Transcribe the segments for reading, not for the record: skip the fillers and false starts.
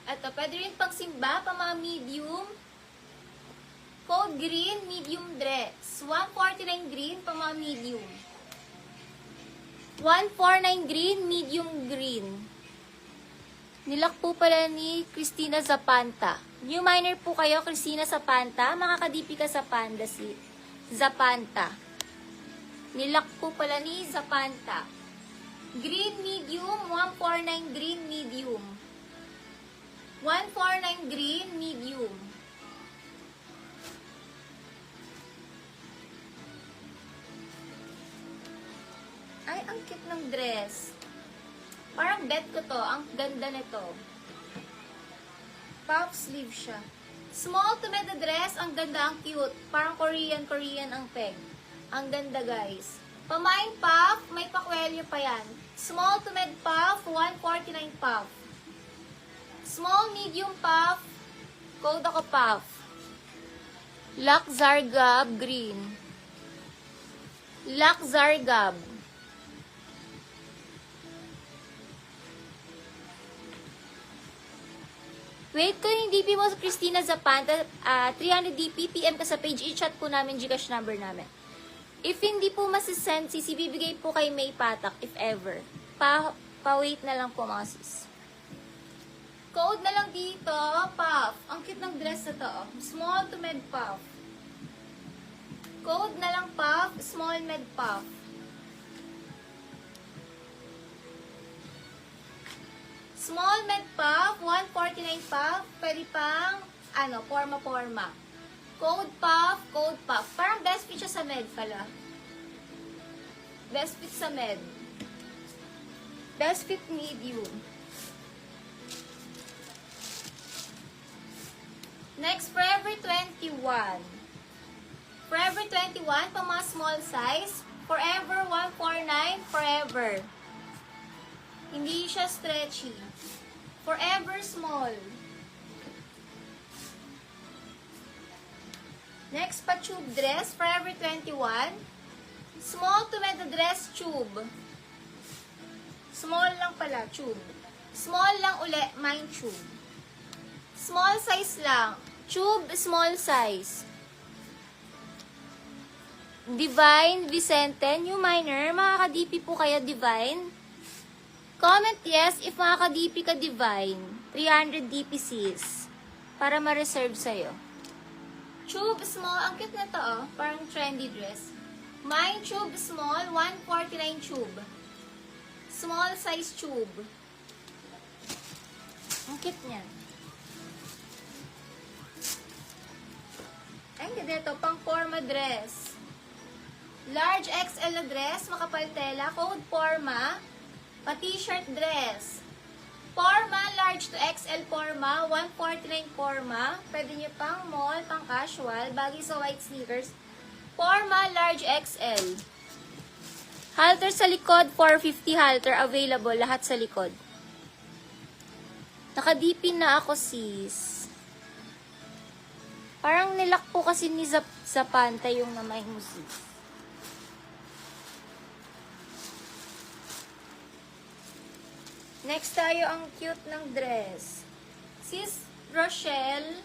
Ito, pwede rin pang simba, pa mga medium. Code green, medium dress. 149 green, pa mga medium. 149 green, medium green. Nilak po pala ni Christina Zapanta. New minor po kayo, Christina Zapanta. Makakadipi ka sa Panda si Zapanta. Nilak po pala ni Zapanta. Green medium, 149 green medium. 149 green medium. Ay, ang cute ng dress. Parang bet ko to. Ang ganda nito. Puff sleeve siya. Small to mid dress. Ang ganda, ang cute. Parang Korean ang peg. Ang ganda, guys. Pamain puff, may pakwelyo pa yan. Small to mid puff, 149 puff. Small, medium puff, code ako puff. Lakzargab green. Lakzargab. Wait ko yung DP mo sa Christina Zapanta, 300 DP, PM ka sa page, i-chat po namin Gcash number namin. If hindi po masisend, bibigay po kay May Patak, if ever. Pa-wait na lang po mga sis. Code na lang dito, puff. Ang cute ng dress na to. Small to med puff. Code na lang puff, small med puff. Small med puff, 149 puff. Pwede pang, forma. Code puff. Parang best fit siya sa med pala. Best fit sa med. Best fit medium. Next, Forever 21. Forever 21, pang mga small size. Forever 149, forever. Hindi siya stretchy. Forever small. Next, pa-tube dress, Forever 21. Small to mid dress, tube. Small lang pala, tube. Small lang uli, mine tube. Small size lang. Tube, small size. Divine Vicente, new minor. Makaka-DP po kaya Divine? Comment yes if makaka-DP ka Divine. 300 DP sis. Para ma-reserve sa'yo. Tube small. Ang cute na to, oh. Parang trendy dress. Mine tube small. 149 tube. Small size tube. Ang cute niya. Ay, ganda ito. Pang forma dress. Large XL na dress. Makapal tela. Code forma. Pa-t-shirt dress. Forma, large to XL forma, 149 forma. Pwede nyo pang mall, pang casual, bagay sa white sneakers. Forma, large XL. Halter sa likod, 450 halter available, lahat sa likod. Nakadipin na ako, sis. Parang nilak po kasi ni Zapanta yung namay mo, sis. Next tayo ang cute ng dress. Sis Rochelle,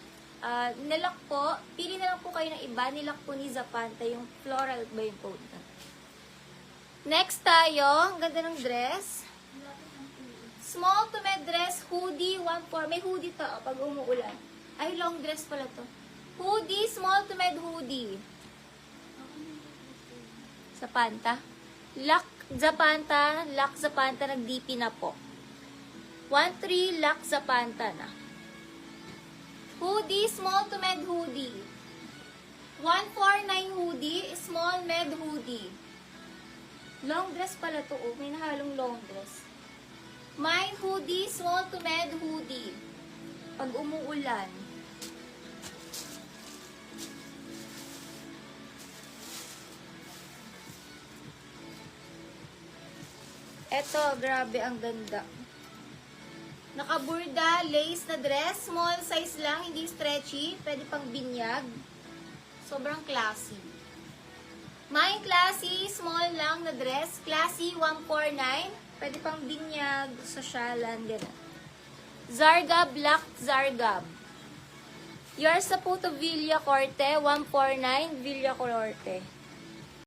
nilak po. Pili na lang po kayo ng iba. Nilak po ni Zapanta yung floral ba yung code na. Next tayo, ang ganda ng dress. Small to mid dress, hoodie, 1/4. May hoodie to pag umuulan. Ay, long dress pala to. Hoodie, small to mid hoodie. Zapanta. Zapanta, nag-DP na po. 1-3 Lak Zapanta na. Hoodie, small to med hoodie. 149 hoodie, small med hoodie. Long dress pala to, oh. May nahalong long dress. Mine hoodie, small to med hoodie. Pag umuulan. Eto, grabe ang ganda. Nakaburda, lace na dress. Small size lang, hindi stretchy. Pwede pang binyag. Sobrang classy. Mine classy, small lang na dress. Classy, 149. Pwede pang binyag, sosyalan, gano'n. Zargab, Black Zargab. Yours sa Puto Villa Corte, 149 Villa Corte.